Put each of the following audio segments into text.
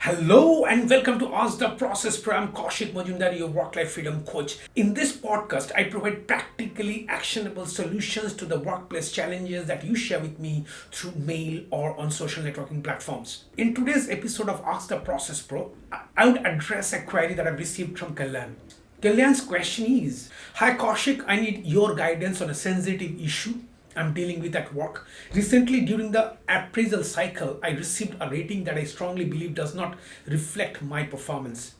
Hello and welcome to Ask the Process Pro. I'm Kaushik Majumder, your work-life freedom coach. In this podcast, I provide practically actionable solutions to the workplace challenges that you share with me through mail or on social networking platforms. In today's episode of Ask the Process Pro, I would address a query that I've received from Kalyan. Kalyan's question is, Hi Kaushik, I need your guidance on a sensitive issue I'm dealing with at work. Recently, during the appraisal cycle, I received a rating that I strongly believe does not reflect my performance.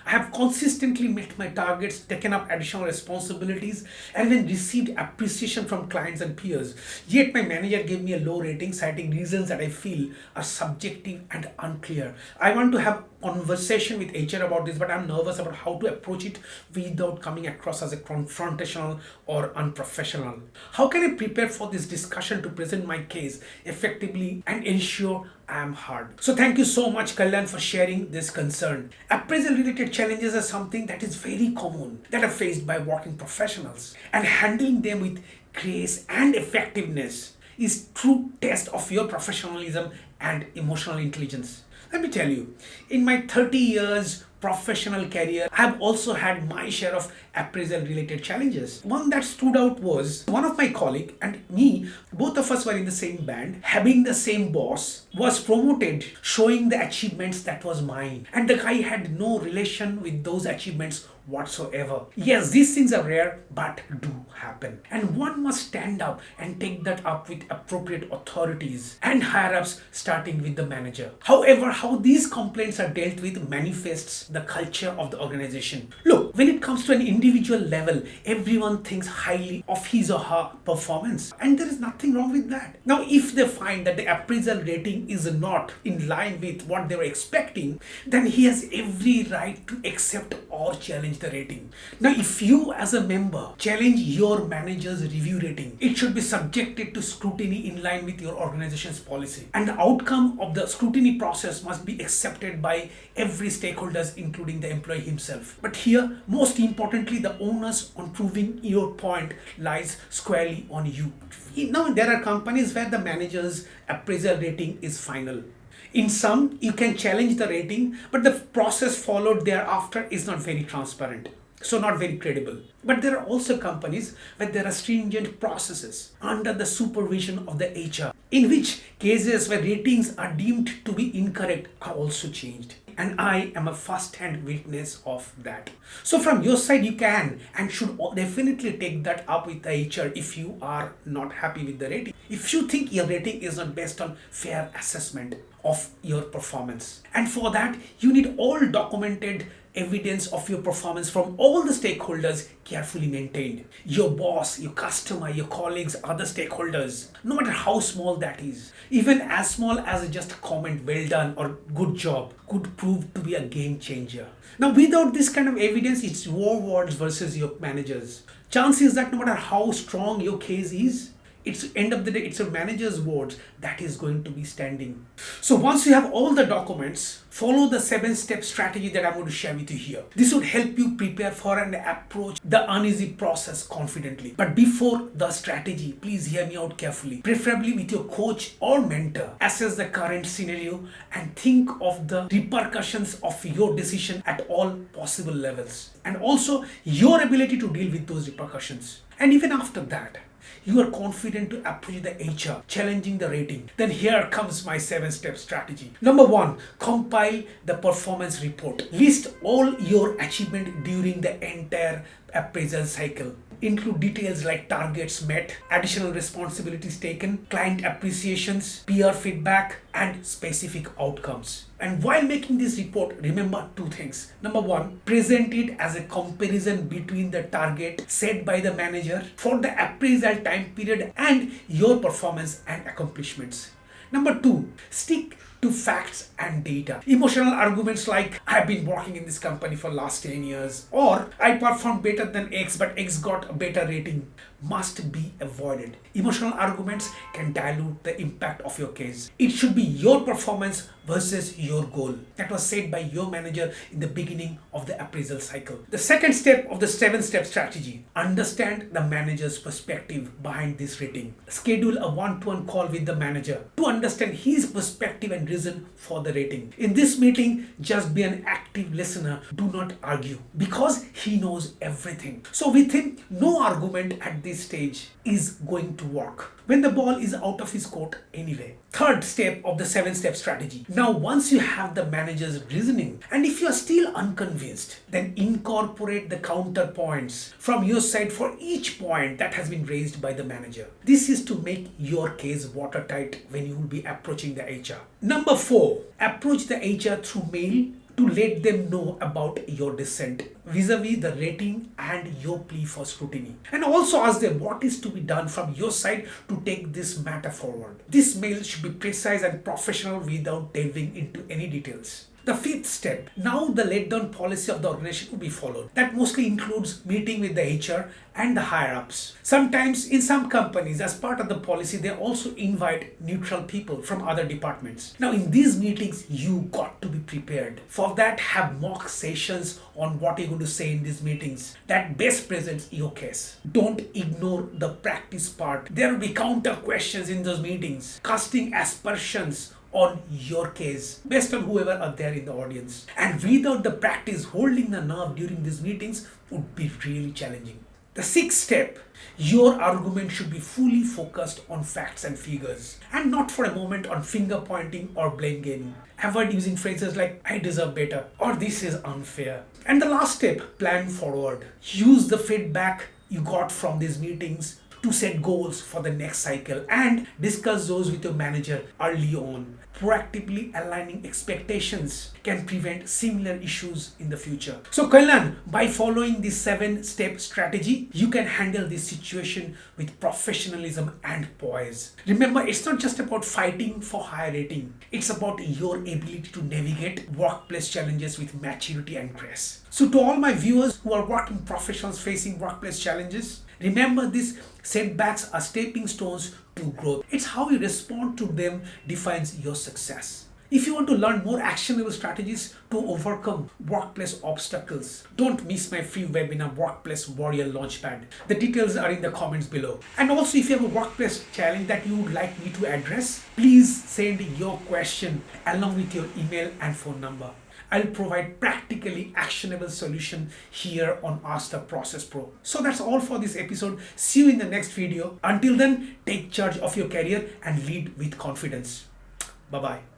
I have consistently met my targets, taken up additional responsibilities, and even received appreciation from clients and peers. Yet my manager gave me a low rating, citing reasons that I feel are subjective and unclear. I want to have conversation with HR about this, but I'm nervous about how to approach it without coming across as a confrontational or unprofessional. How can I prepare for this discussion to present my case effectively and ensure I am heard? So thank you so much, Kalyan, for sharing this concern. Appraisal related challenges are something that is very common that are faced by working professionals, and handling them with grace and effectiveness is true test of your professionalism and emotional intelligence. Let me tell you, in my 30 years professional career, I have also had my share of appraisal related challenges. One that stood out was one of my colleague and me, both of us were in the same band, having the same boss, was promoted, showing the achievements that was mine. And the guy had no relation with those achievements whatsoever. Yes, these things are rare, but do happen. And one must stand up and take that up with appropriate authorities and higher ups, starting with the manager. However, how these complaints are dealt with manifests the culture of the organization. Look, when it comes to an individual level, everyone thinks highly of his or her performance, and there is nothing wrong with that. Now, if they find that the appraisal rating is not in line with what they were expecting, then he has every right to accept or challenge the rating. Now, if you as a member challenge your manager's review rating, it should be subjected to scrutiny in line with your organization's policy. And the outcome of the scrutiny process must be accepted by every stakeholders, including the employee himself. But here, most importantly, the onus on proving your point lies squarely on you. Now, there are companies where the manager's appraisal rating is final. In some, you can challenge the rating, but the process followed thereafter is not very transparent, so not very credible. But there are also companies where there are stringent processes under the supervision of the HR, in which cases where ratings are deemed to be incorrect are also changed. And I am a first-hand witness of that. So from your side, you can and should definitely take that up with the HR if you are not happy with the rating. If you think your rating is not based on fair assessment of your performance. And for that, you need all documented evidence of your performance from all the stakeholders carefully maintained. Your boss, your customer, your colleagues, other stakeholders, no matter how small that is. Even as small as just a comment, well done or good job, could prove to be a game changer. Now, without this kind of evidence, it's your words versus your managers. Chances that no matter how strong your case is, it's end of the day, it's your manager's words that is going to be standing. So once you have all the documents, follow the 7-step strategy that I'm going to share with you here. This would help you prepare for and approach the uneasy process confidently. But before the strategy, please hear me out carefully. Preferably with your coach or mentor. Assess the current scenario and think of the repercussions of your decision at all possible levels. And also your ability to deal with those repercussions. And even after that, you are confident to approach the HR, challenging the rating. Then here comes my 7-step strategy. Number 1, compile the performance report. List all your achievement during the entire appraisal cycle. Include details like targets met, additional responsibilities taken, client appreciations, peer feedback, and specific outcomes. And while making this report, remember 2 things. Number 1, present it as a comparison between the target set by the manager for the appraisal time period and your performance and accomplishments. Number 2, stick to facts and data. Emotional arguments like I've been working in this company for last 10 years or I performed better than X but X got a better rating must be avoided. Emotional arguments can dilute the impact of your case. It should be your performance versus your goal. That was said by your manager in the beginning of the appraisal cycle. The second step of the 7-step strategy: understand the manager's perspective behind this rating. Schedule a one-to-one call with the manager to understand his perspective and reason for the rating. In this meeting, just be an active listener. Do not argue because he knows everything. So with him, no argument at this stage is going to work when the ball is out of his court anyway. Third step of the 7-step strategy. Now, once you have the manager's reasoning, and if you are still unconvinced, then incorporate the counterpoints from your side for each point that has been raised by the manager. This is to make your case watertight when you will be approaching the HR. Number 4, approach the HR through mail to let them know about your dissent vis-a-vis the rating and your plea for scrutiny. And also ask them what is to be done from your side to take this matter forward. This mail should be precise and professional without delving into any details. The 5th step, now the let-down policy of the organization will be followed. That mostly includes meeting with the HR and the higher-ups. Sometimes in some companies, as part of the policy, they also invite neutral people from other departments. Now in these meetings, you got to be prepared. For that, have mock sessions on what you're going to say in these meetings that best presents your case. Don't ignore the practice part. There will be counter questions in those meetings, casting aspersions on your case based on whoever are there in the audience. And without the practice, holding the nerve during these meetings would be really challenging. The 6th step, your argument should be fully focused on facts and figures and not for a moment on finger pointing or blame gaming. Avoid using phrases like "I deserve better" or "this is unfair." And the last step, plan forward. Use the feedback you got from these meetings to set goals for the next cycle and discuss those with your manager early on. Proactively aligning expectations can prevent similar issues in the future. So Kalyan, by following this 7-step strategy, you can handle this situation with professionalism and poise. Remember, it's not just about fighting for higher rating. It's about your ability to navigate workplace challenges with maturity and grace. So to all my viewers who are working professionals facing workplace challenges, remember, these setbacks are stepping stones to growth. It's how you respond to them defines your success. If you want to learn more actionable strategies to overcome workplace obstacles, don't miss my free webinar, Workplace Warrior Launchpad. The details are in the comments below. And also, if you have a workplace challenge that you would like me to address, please send your question along with your email and phone number. I'll provide practically actionable solution here on Ask the Process Pro. So that's all for this episode. See you in the next video. Until then, take charge of your career and lead with confidence. Bye-bye.